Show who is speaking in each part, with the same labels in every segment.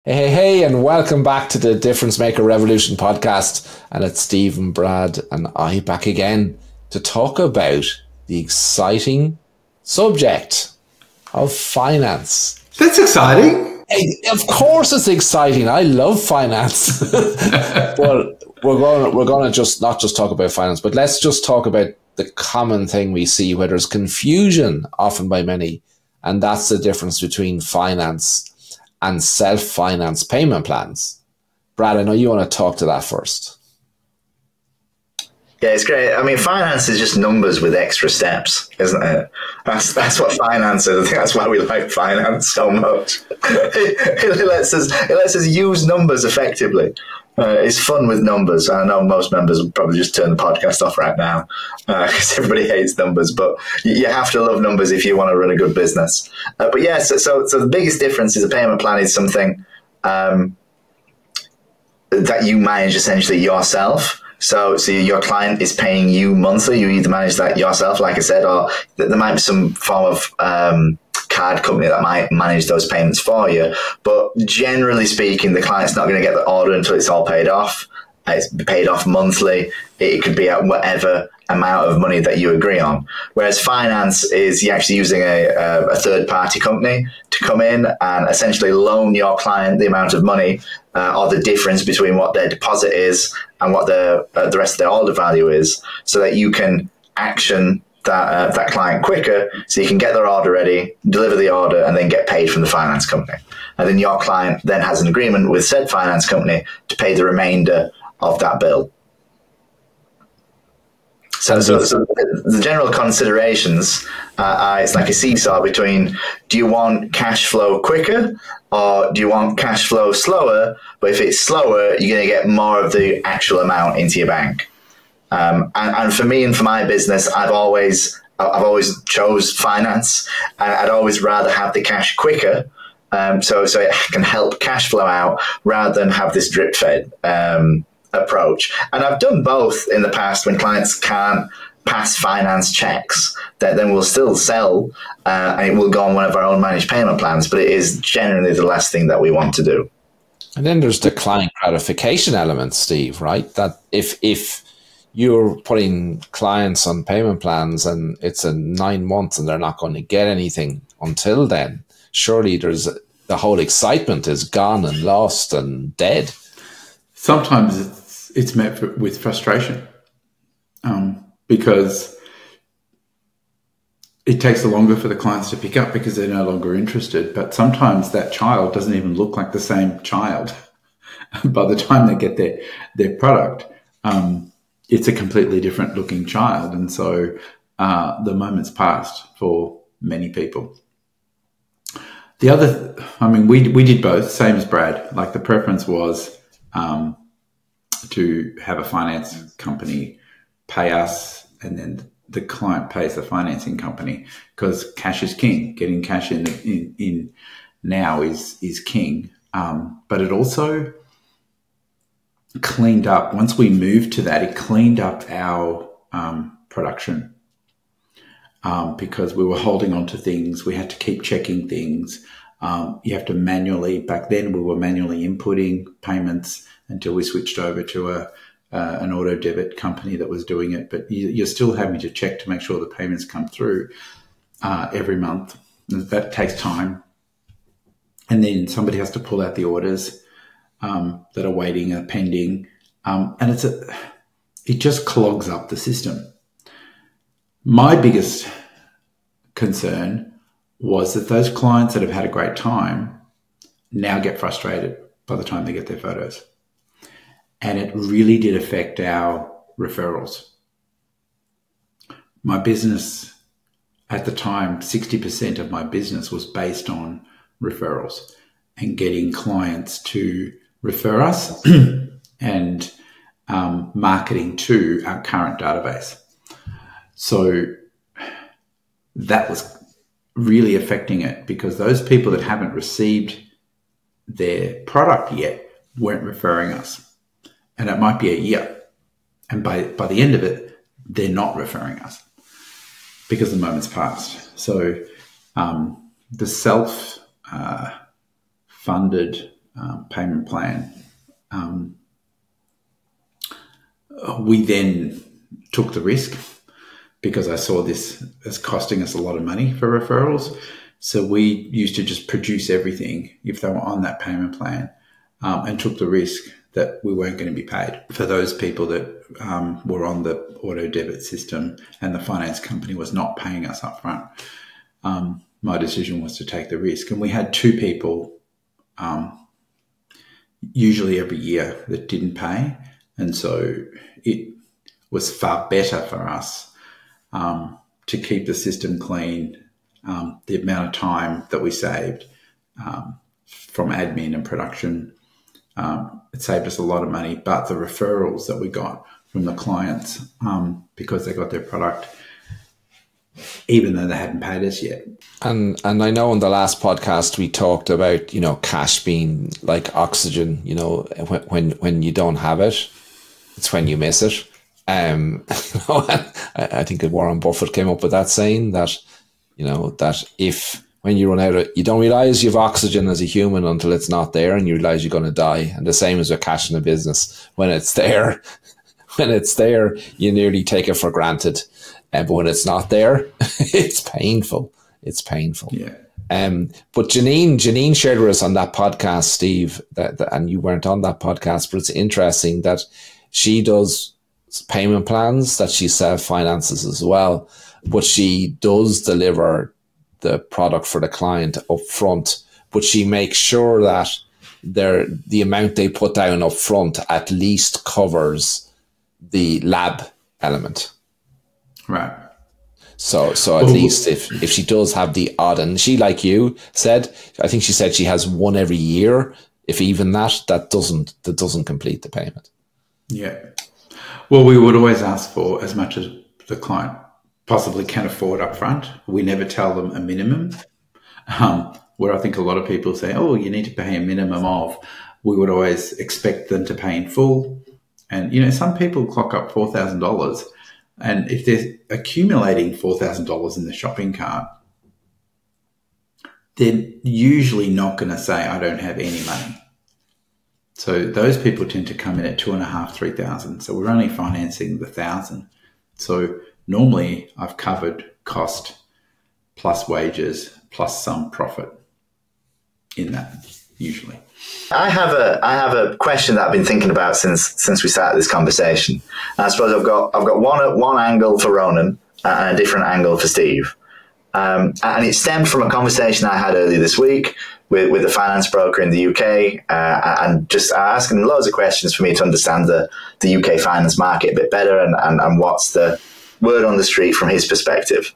Speaker 1: Hey, and welcome back to the Difference Maker Revolution podcast. And it's Steve and Brad and I back again to talk about the exciting subject of finance.
Speaker 2: That's exciting.
Speaker 1: Hey, of course it's exciting. I love finance. But we're going to just not just talk about finance, but let's just talk about the common thing we see where there's confusion often by many. And that's the difference between finance and self-finance payment plans. Brad, I know you want to talk to that first.
Speaker 3: Yeah, it's great. I mean, finance is just numbers with extra steps, isn't it? That's what finance is. I think that's why we like finance so much. It lets us use numbers effectively. It's fun with numbers. I know most members will probably just turn the podcast off right now because everybody hates numbers, but you have to love numbers if you want to run a good business. But yeah, so the biggest difference is a payment plan is something that you manage essentially yourself. So your client is paying you monthly. You either manage that yourself, like I said, or there might be some form of card company that might manage those payments for you. But generally speaking, the client's not going to get the order until it's all paid off. It's paid off monthly. It could be at whatever amount of money that you agree on. Whereas finance is you're actually using a third-party company to come in and essentially loan your client the amount of money or the difference between what their deposit is and what the rest of their order value is, so that you can action that client quicker, so you can get their order ready, deliver the order, and then get paid from the finance company. And then your client then has an agreement with said finance company to pay the remainder of that bill. So the general considerations it's like a seesaw between, do you want cash flow quicker or do you want cash flow slower? But if it's slower, you're going to get more of the actual amount into your bank. And for me and for my business, I've always chose finance, and I'd always rather have the cash quicker, so it can help cash flow out rather than have this drip fed approach. And I've done both in the past when clients can't pass finance checks. Then we'll still sell, and it will go on one of our own managed payment plans. But it is generally the last thing that we want to do.
Speaker 1: And then there's the client gratification element, Steve, right? That if you're putting clients on payment plans and it's in 9 months and they're not going to get anything until then, surely the whole excitement is gone and lost and dead.
Speaker 2: Sometimes it's met with frustration because it takes longer for the clients to pick up because they're no longer interested. But sometimes that child doesn't even look like the same child by the time they get their product. It's a completely different looking child. And so the moment's passed for many people. We did both, same as Brad. Like the preference was to have a finance company pay us, and then the client pays the financing company, because cash is king. Getting cash in now is king. But it also cleaned up, once we moved to that, it cleaned up our production because we were holding on to things. We had to keep checking things. You have to manually, back then we were manually inputting payments until we switched over to an auto debit company that was doing it. But you're still having to check to make sure the payments come through every month. That takes time. And then somebody has to pull out the orders that are waiting, are pending, and it just clogs up the system. My biggest concern was that those clients that have had a great time now get frustrated by the time they get their photos, and it really did affect our referrals. My business at the time, 60% of my business was based on referrals and getting clients to refer us and marketing to our current database. So that was really affecting it, because those people that haven't received their product yet weren't referring us. And it might be a year. And by the end of it, they're not referring us because the moment's passed. So the self-funded payment plan. We then took the risk because I saw this as costing us a lot of money for referrals. So we used to just produce everything if they were on that payment plan, and took the risk that we weren't going to be paid. For those people that were on the auto debit system and the finance company was not paying us up front, my decision was to take the risk. And we had 2 people usually every year that didn't pay. And so it was far better for us to keep the system clean. The amount of time that we saved from admin and production, it saved us a lot of money. But the referrals that we got from the clients, because they got their product, even though they hadn't paid us yet.
Speaker 1: And I know in the last podcast we talked about, cash being like oxygen. When you don't have it, it's when you miss it. I think Warren Buffett came up with that saying that, that if when you run out of, you don't realize you have oxygen as a human until it's not there, and you realize you're going to die. And the same as with cash in a business. When it's there, you nearly take it for granted. But when it's not there, it's painful. It's painful.
Speaker 2: Yeah.
Speaker 1: But Janine shared with us on that podcast, Steve, and you weren't on that podcast, but it's interesting that she does payment plans, that she self-finances as well, but she does deliver the product for the client up front, but she makes sure that the amount they put down up front at least covers the lab element.
Speaker 2: Right.
Speaker 1: So at least if she does have the odd, and she, like you said, I think she said she has one every year, if even that doesn't complete the payment. Yeah.
Speaker 2: Well, we would always ask for as much as the client possibly can afford up front. We never tell them a minimum, where I think a lot of people say, oh, you need to pay a minimum of. We would always expect them to pay in full. And, some people clock up $4,000. And if they're accumulating $4,000 in the shopping cart, they're usually not going to say, I don't have any money. So those people tend to come in at $2,500, $3,000. So we're only financing the $1,000. So normally I've covered cost plus wages plus some profit in that usually.
Speaker 3: I have a question that I've been thinking about since we started this conversation. And I suppose I've got one angle for Ronan and a different angle for Steve. And it stemmed from a conversation I had earlier this week with a finance broker in the UK, and just asking loads of questions for me to understand the UK finance market a bit better and what's the word on the street from his perspective.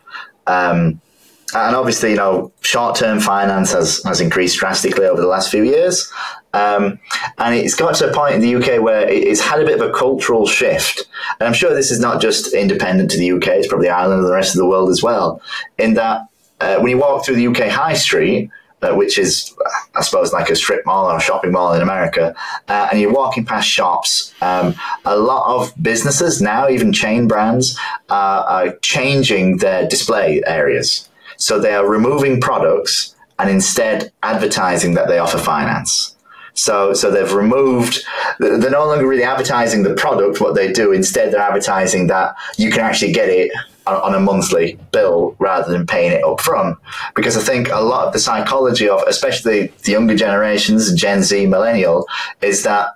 Speaker 3: And obviously, short-term finance has increased drastically over the last few years. And it's got to a point in the UK where it's had a bit of a cultural shift. And I'm sure this is not just independent to the UK, it's probably Ireland and the rest of the world as well, in that when you walk through the UK high street, which is, I suppose, like a strip mall or a shopping mall in America, and you're walking past shops, a lot of businesses now, even chain brands, are changing their display areas. So they are removing products and instead advertising that they offer finance. So they've removed, they're no longer really advertising the product, what they do. Instead, they're advertising that you can actually get it on a monthly bill rather than paying it up front. Because I think a lot of the psychology of, especially the younger generations, Gen Z, millennial, is that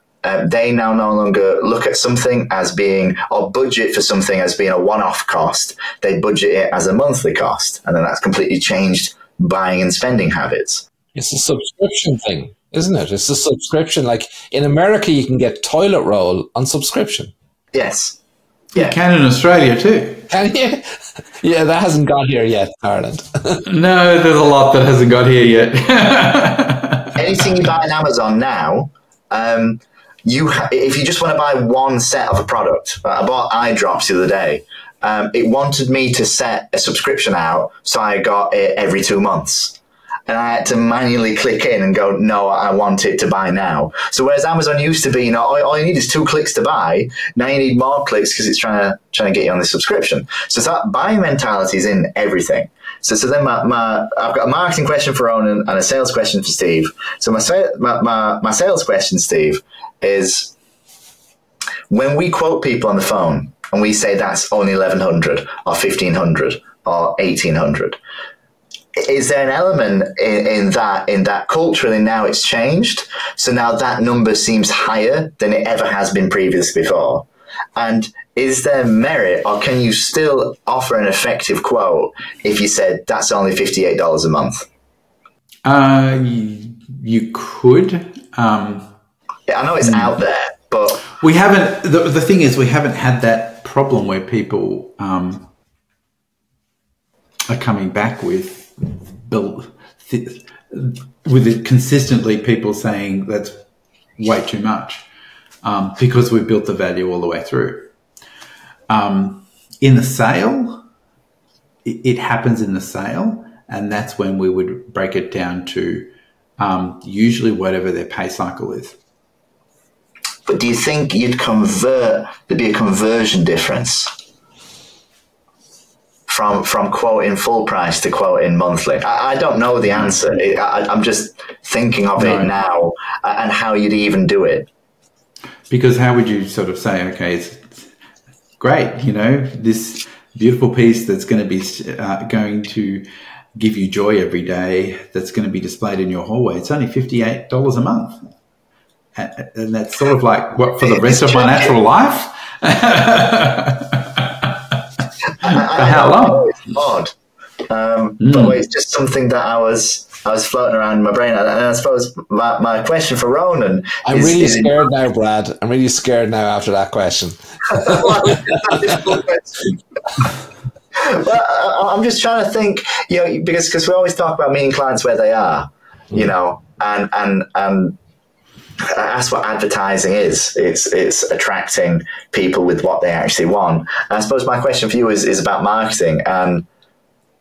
Speaker 3: they now no longer look at something as being, or budget for something as being a one-off cost. They budget it as a monthly cost. And then that's completely changed buying and spending habits.
Speaker 1: It's a subscription thing, isn't it? It's a subscription. Like in America, you can get toilet roll on subscription.
Speaker 3: Yes.
Speaker 2: Yeah. You can in Australia too.
Speaker 1: Can you? Yeah, that hasn't got here yet, Ireland.
Speaker 2: No, there's a lot that hasn't got here yet.
Speaker 3: Anything you buy on Amazon now, if you just want to buy one set of a product, I bought eye drops the other day. It wanted me to set a subscription out, so I got it every 2 months. And I had to manually click in and go, no, I want it to buy now. So whereas Amazon used to be, all you need is 2 clicks to buy, now you need more clicks because it's trying to get you on the subscription. So that buying mentality is in everything. So then I've got a marketing question for Ronan and a sales question for Steve. So my sales question, Steve, is when we quote people on the phone and we say that's only 1,100 or 1,500 or 1,800, is there an element in that culturally now it's changed? So now that number seems higher than it ever has been previously before. And is there merit, or can you still offer an effective quote if you said that's only $58 a month?
Speaker 2: You could.
Speaker 3: Yeah, I know it's out there, but
Speaker 2: we haven't. The thing is, we haven't had that problem where people are coming back with it consistently. People saying that's way too much because we've built the value all the way through. In the sale, it happens in the sale, and that's when we would break it down to usually whatever their pay cycle is.
Speaker 3: But do you think there'd be a conversion difference from quoting full price to quoting monthly? I don't know the answer. I'm just thinking of it now and how you'd even do it.
Speaker 2: Because how would you sort of say, okay, it's great, this beautiful piece that's going to be going to give you joy every day, that's going to be displayed in your hallway, it's only $58 a month. And that's sort of like, what, for the rest of my natural life? For how long?
Speaker 3: It's odd. But it's just something that I was floating around in my brain. And I suppose my question for Ronan
Speaker 1: I'm really scared now, Brad. I'm really scared now after that question.
Speaker 3: Well, I'm just trying to think, because we always talk about meeting clients where they are, and that's what advertising is. It's attracting people with what they actually want. And I suppose my question for you is about marketing, and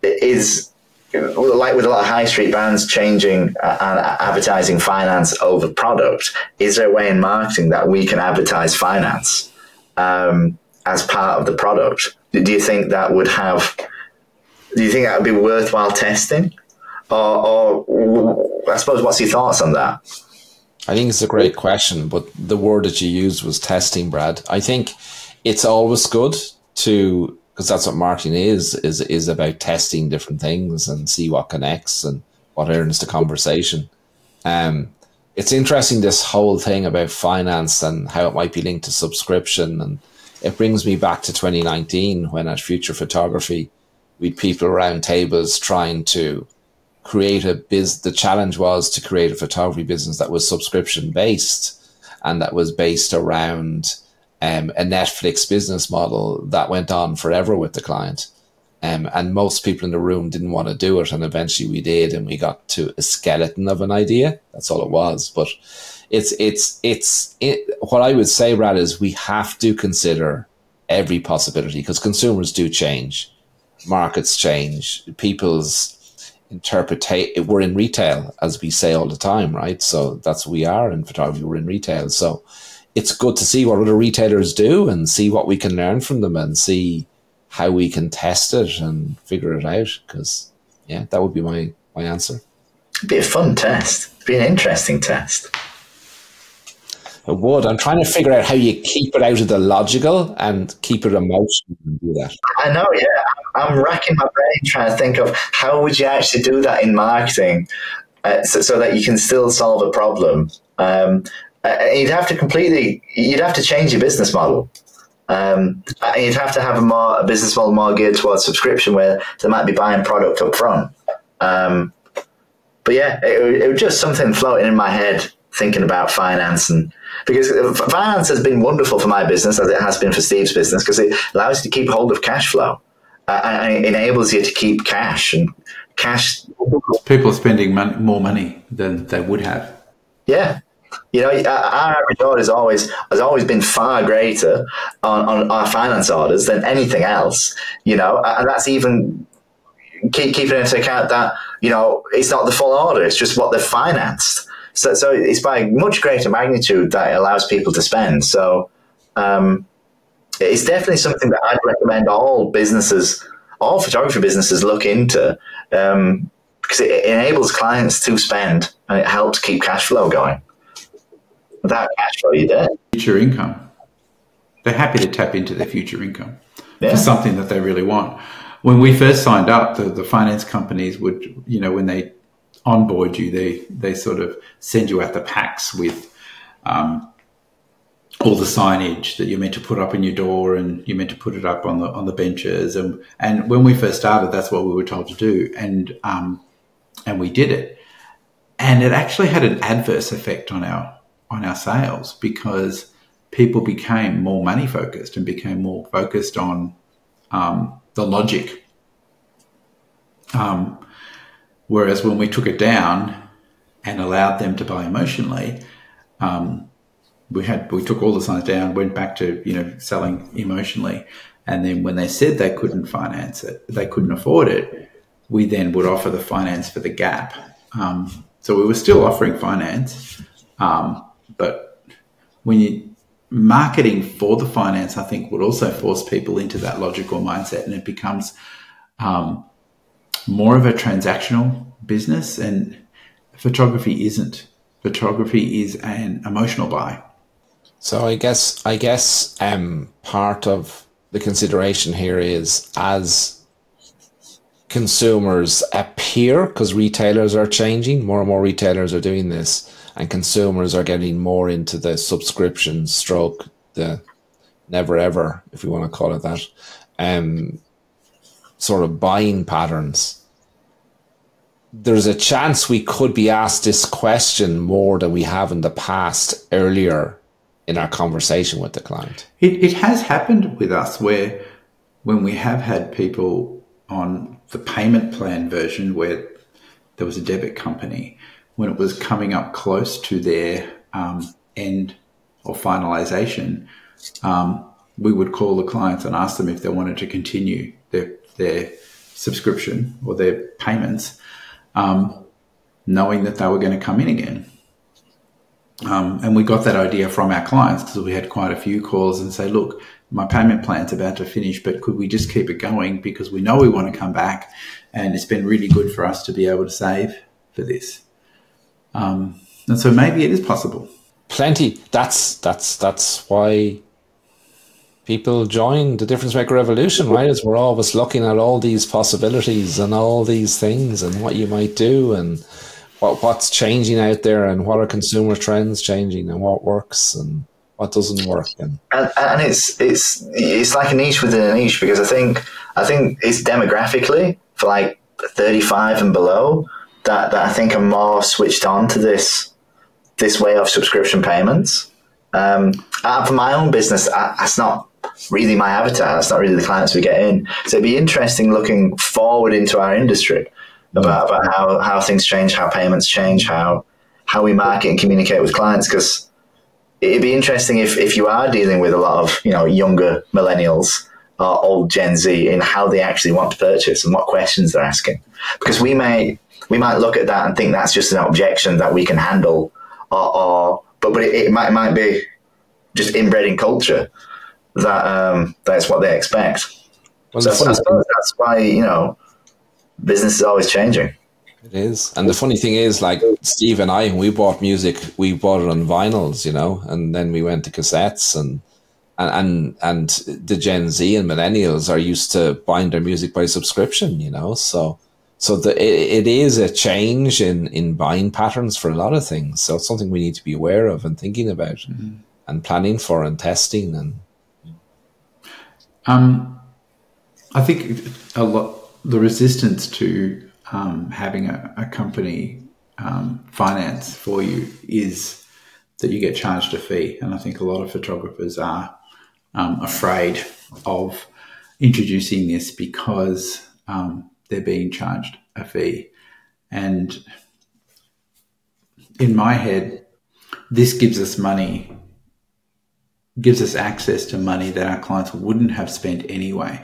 Speaker 3: is, like with a lot of high street brands changing and advertising finance over product, is there a way in marketing that we can advertise finance as part of the product? Do you think that would be worthwhile testing? Or I suppose, what's your thoughts on that?
Speaker 1: I think it's a great question, but the word that you used was testing, Brad. I think it's always good to, because that's what marketing is about testing different things and see what connects and what earns the conversation. It's interesting, this whole thing about finance and how it might be linked to subscription. And it brings me back to 2019 when at Future Photography, we had people around tables trying to create the challenge was to create a photography business that was subscription based and that was based around a Netflix business model that went on forever with the client. And most people in the room didn't want to do it. And eventually we did, and we got to a skeleton of an idea. That's all it was. But what I would say, Brad, is we have to consider every possibility, because consumers do change. Markets change. People's we're in retail, as we say all the time, right? So that's what we are in photography. We're in retail. So it's good to see what other retailers do and see what we can learn from them and see how we can test it and figure it out. Because, yeah, that would be my answer.
Speaker 3: It'd be a fun test. It'd be an interesting test.
Speaker 1: It would. I'm trying to figure out how you keep it out of the logical and keep it emotional and do that.
Speaker 3: I know, yeah. I'm racking my brain trying to think of how would you actually do that in marketing so that you can still solve a problem. You'd have to change your business model. You'd have to have a business model more geared towards subscription, where they might be buying product up front. But yeah, it was just something floating in my head, thinking about finance, and because finance has been wonderful for my business, as it has been for Steve's business, because it allows you to keep hold of cash flow and it enables you to keep cash. And cash,
Speaker 2: people are spending more money than they would have.
Speaker 3: Yeah. Our average order has always been far greater on our finance orders than anything else, and that's even keeping into account that, it's not the full order, it's just what they've financed. So it's by much greater magnitude that it allows people to spend. So it's definitely something that I'd recommend all businesses all photography businesses look into, because it enables clients to spend and it helps keep cash flow going. Without cash flow, you're dead.
Speaker 2: Future income. They're happy to tap into their future income
Speaker 3: Yeah.
Speaker 2: for something that they really want. When we first signed up, the finance companies would, when they onboard you, they sort of send you out the packs with all the signage that you're meant to put up in your door, and you're meant to put it up on the benches. And when we first started, that's what we were told to do, and we did it. And it actually had an adverse effect on our sales, because people became more money focused and became more focused on the logic. Whereas when we took it down and allowed them to buy emotionally, we took all the signs down, went back to selling emotionally, and then when they said they couldn't finance it, they couldn't afford it, we then would offer the finance for the gap. So we were still offering finance, but when you marketing for the finance, I think, would also force people into that logical mindset, and it becomes more of a transactional business. And photography isn't. Photography is an emotional buy.
Speaker 1: So I guess part of the consideration here is, as consumers appear, because retailers are changing, more and more retailers are doing this, and consumers are getting more into the subscription stroke, the never ever, if we want to call it that, sort of buying patterns. There's a chance we could be asked this question more than we have in the past, earlier in our conversation with the client.
Speaker 2: It has happened with us, where when we have had people on the payment plan version where there was a debit company, when it was coming up close to their end or finalization, we would call the clients and ask them if they wanted to continue their subscription or their payments, knowing that they were going to come in again. And we got that idea from our clients, because we had quite a few calls and say, look, my payment plan's about to finish, but could we just keep it going, because we know we want to come back, and it's been really good for us to be able to save for this. And so maybe it is possible.
Speaker 1: Plenty. That's why people join the Difference Maker Revolution, right? Is we're always looking at all these possibilities and all these things and what you might do, and what's changing out there, and what are consumer trends changing, and what works and what doesn't work. And
Speaker 3: it's like a niche within a niche, because I think it's demographically for like 35 and below that I think are more switched on to this way of subscription payments. For my own business, that's not really my avatar. That's not really the clients we get in. So it'd be interesting looking forward into our industry about how things change, how payments change, how we market and communicate with clients, because it'd be interesting if you are dealing with a lot of younger millennials or old Gen Z in how they actually want to purchase and what questions they're asking, because we might look at that and think that's just an objection that we can handle, but it might be just inbred in culture that that's what they expect.
Speaker 1: Well,
Speaker 3: so I suppose that's why business is always changing.
Speaker 1: It is. And the funny thing is, like Steve and I, when we bought music, we bought it on vinyls, and then we went to cassettes, and the Gen Z and millennials are used to buying their music by subscription, so it is a change in buying patterns for a lot of things. So it's something we need to be aware of and thinking about, and planning for and testing. And
Speaker 2: I think the resistance to having a company finance for you is that you get charged a fee. And I think a lot of photographers are afraid of introducing this because they're being charged a fee. And in my head, this gives us access to money that our clients wouldn't have spent anyway,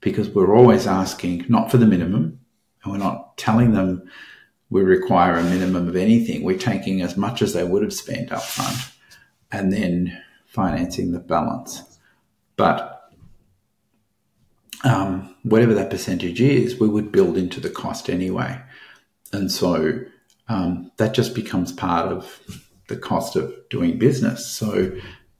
Speaker 2: because we're always asking not for the minimum, and we're not telling them we require a minimum of anything. We're taking as much as they would have spent up front and then financing the balance. But whatever that percentage is, we would build into the cost anyway. And so that just becomes part of the cost of doing business. So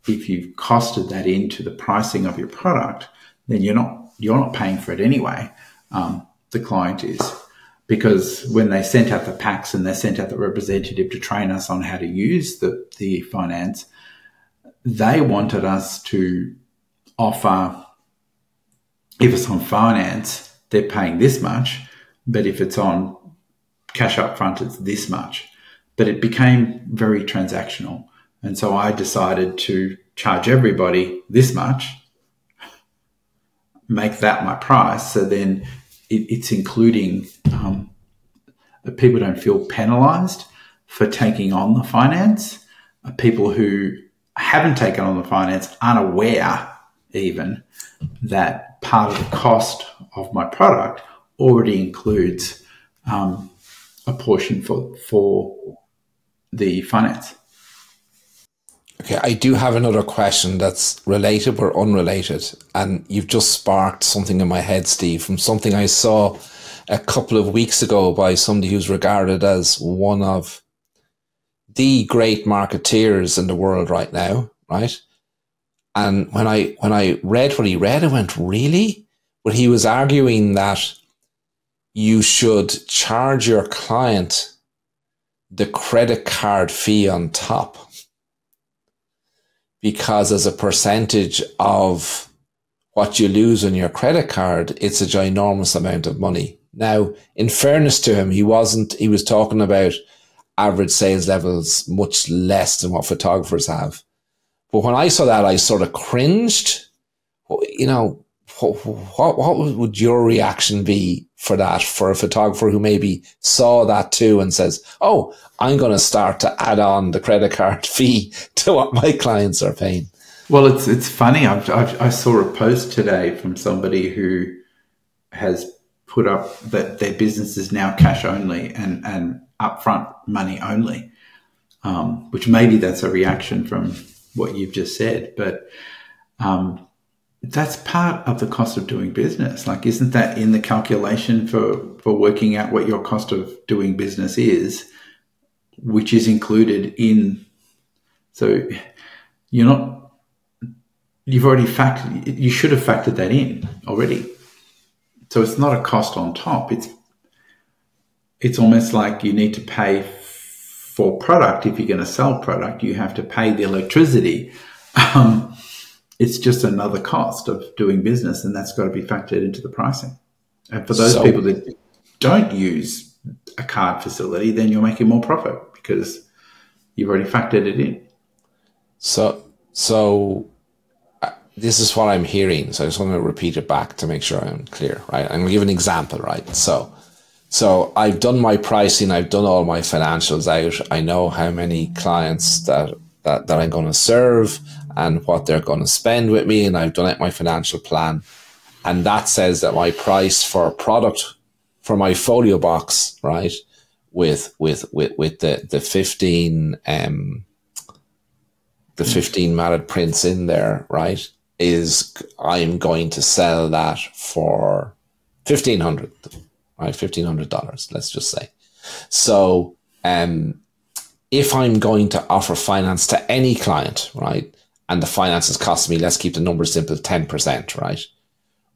Speaker 2: if you've costed that into the pricing of your product, then you're not paying for it anyway. The client is, because when they sent out the packs and they sent out the representative to train us on how to use the finance, they wanted us to offer, if it's on finance, they're paying this much, but if it's on cash up front, it's this much. But it became very transactional. And so I decided to charge everybody this much, make that my price. So then it's including, people don't feel penalized for taking on the finance. People who haven't taken on the finance aren't aware even that part of the cost of my product already includes a portion for the finance.
Speaker 1: Okay, I do have another question that's related or unrelated, and you've just sparked something in my head, Steve, from something I saw a couple of weeks ago by somebody who's regarded as one of the great marketeers in the world right now, right? And when I read what he read, I went, really? But he was arguing that you should charge your client the credit card fee on top, because as a percentage of what you lose on your credit card, it's a ginormous amount of money. Now, in fairness to him, he was talking about average sales levels much less than what photographers have. But when I saw that, I sort of cringed. You know, what would your reaction be for that, for a photographer who maybe saw that too and says, oh, I'm going to start to add on the credit card fee to what my clients are paying?
Speaker 2: Well, it's funny. I saw a post today from somebody who has put up that their business is now cash only and upfront money only, which maybe that's a reaction from what you've just said, but that's part of the cost of doing business. Like, isn't that in the calculation for working out what your cost of doing business is, which is included in? So you've already you should have factored that in already. So it's not a cost on top. It's almost like you need to pay for product. If you're going to sell product, you have to pay the electricity. It's just another cost of doing business, and that's got to be factored into the pricing. And for those people that don't use a card facility, then you're making more profit because you've already factored it in.
Speaker 1: So this is what I'm hearing. So I just want to repeat it back to make sure I'm clear, right? I'm going to give an example, right? So I've done my pricing. I've done all my financials out. I know how many clients that I'm going to serve and what they're going to spend with me. And I've done out my financial plan. And that says that my price for a product for my folio box, right, with the 15 matted prints in there, right, is I'm going to sell that for $1,500, right? $1,500, let's just say. So, if I'm going to offer finance to any client, right, and the finance is costing me, let's keep the numbers simple, 10%, right?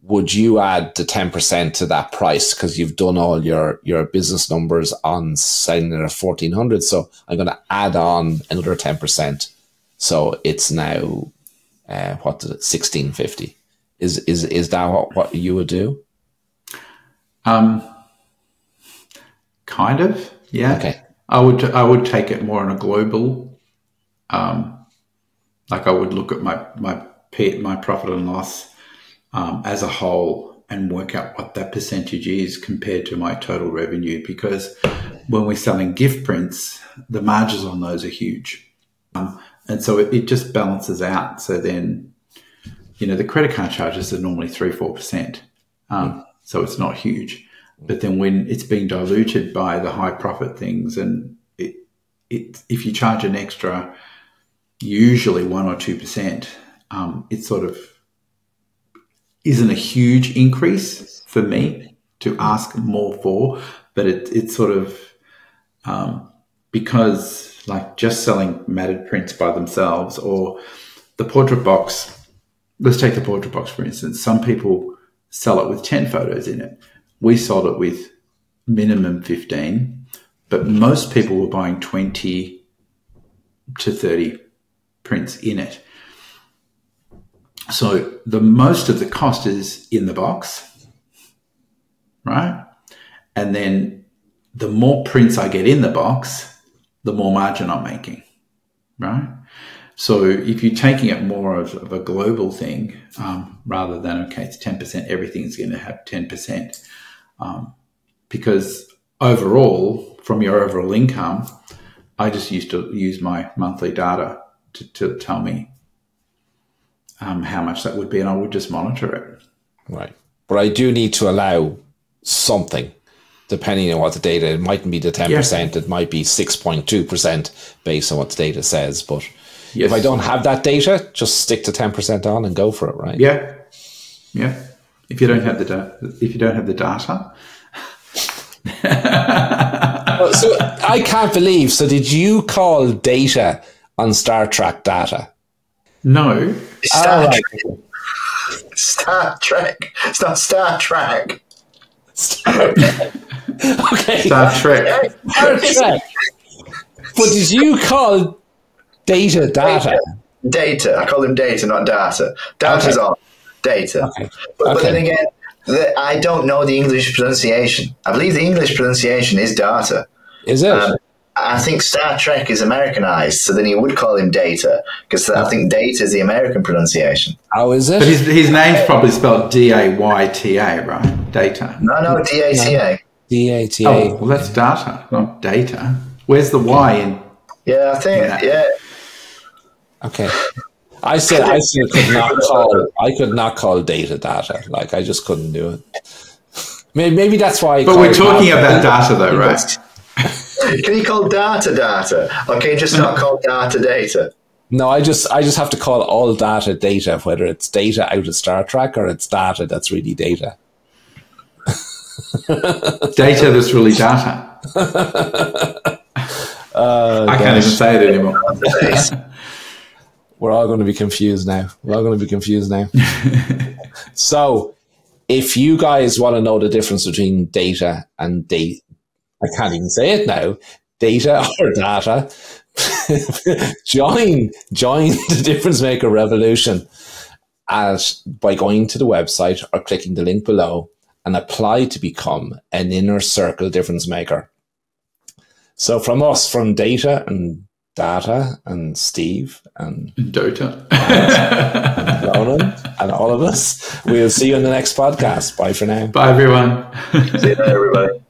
Speaker 1: Would you add the 10% to that price because you've done all your business numbers on selling it at 1,400? So I'm going to add on another 10%. So it's now, what did it, 1,650? Is that what you would do?
Speaker 2: Kind of, yeah.
Speaker 1: Okay.
Speaker 2: I would take it more on a global, like I would look at my profit and loss as a whole and work out what that percentage is compared to my total revenue. Because when we're selling gift prints, the margins on those are huge, and so it just balances out. So then, the credit card charges are normally 3-4%, so it's not huge. But then when it's being diluted by the high profit things, and if you charge an extra, usually 1 or 2%, it sort of isn't a huge increase for me to ask more for, but it's sort of because like just selling matted prints by themselves or the portrait box. Let's take the portrait box, for instance. Some people sell it with 10 photos in it. We sold it with minimum 15, but most people were buying 20 to 30 prints in it. So the most of the cost is in the box, right? And then the more prints I get in the box, the more margin I'm making, right? So if you're taking it more of a global thing, rather than, okay, it's 10%, everything's going to have 10%. Because overall, from your overall income, I just used to use my monthly data to tell me how much that would be, and I would just monitor it.
Speaker 1: Right. But I do need to allow something, depending on what the data, it mightn't be the 10%, it might be 6.2% based on what the data says. But if I don't have that data, just stick to 10% on and go for it, right?
Speaker 2: Yeah. Yeah. If you don't have the data.
Speaker 1: So I can't believe, so did you call data on Star Trek data?
Speaker 2: No.
Speaker 3: Star Trek. Star Trek. It's not Star Trek.
Speaker 1: Star Trek. Okay.
Speaker 2: Star Trek.
Speaker 1: Star Trek. But did you call data?
Speaker 3: Data. I call them data, not data. Data's on. Data. Okay. But then again, I don't know the English pronunciation. I believe the English pronunciation is data.
Speaker 1: Is it?
Speaker 3: I think Star Trek is Americanized, so then you would call him Data, because I think Data is the American pronunciation.
Speaker 1: Oh, is it?
Speaker 2: But his name's probably spelled D-A-Y-T-A, right? Data.
Speaker 3: No, D-A-T-A.
Speaker 1: D-A-T-A.
Speaker 2: Oh, well, that's data, not data. Where's the Y in?
Speaker 3: Yeah, I think, yeah.
Speaker 1: Okay. I could not call data. Like, I just couldn't do it. Maybe that's why.
Speaker 2: But we're talking about data, though, right?
Speaker 3: Can you call data? Or can you just not call data?
Speaker 1: No, I just have to call all data, whether it's data out of Star Trek or it's data that's really data.
Speaker 2: Data that's really data. I can't even say it anymore.
Speaker 1: We're all going to be confused now. So, if you guys want to know the difference between data and data, I can't even say it now, data or data, join the Difference Maker revolution by going to the website or clicking the link below and apply to become an inner circle difference maker. So from us, from data and Steve and
Speaker 2: Dota
Speaker 1: and Ronan and all of us, we'll see you in the next podcast. Bye for now.
Speaker 2: Bye, everyone.
Speaker 3: See you later, everybody.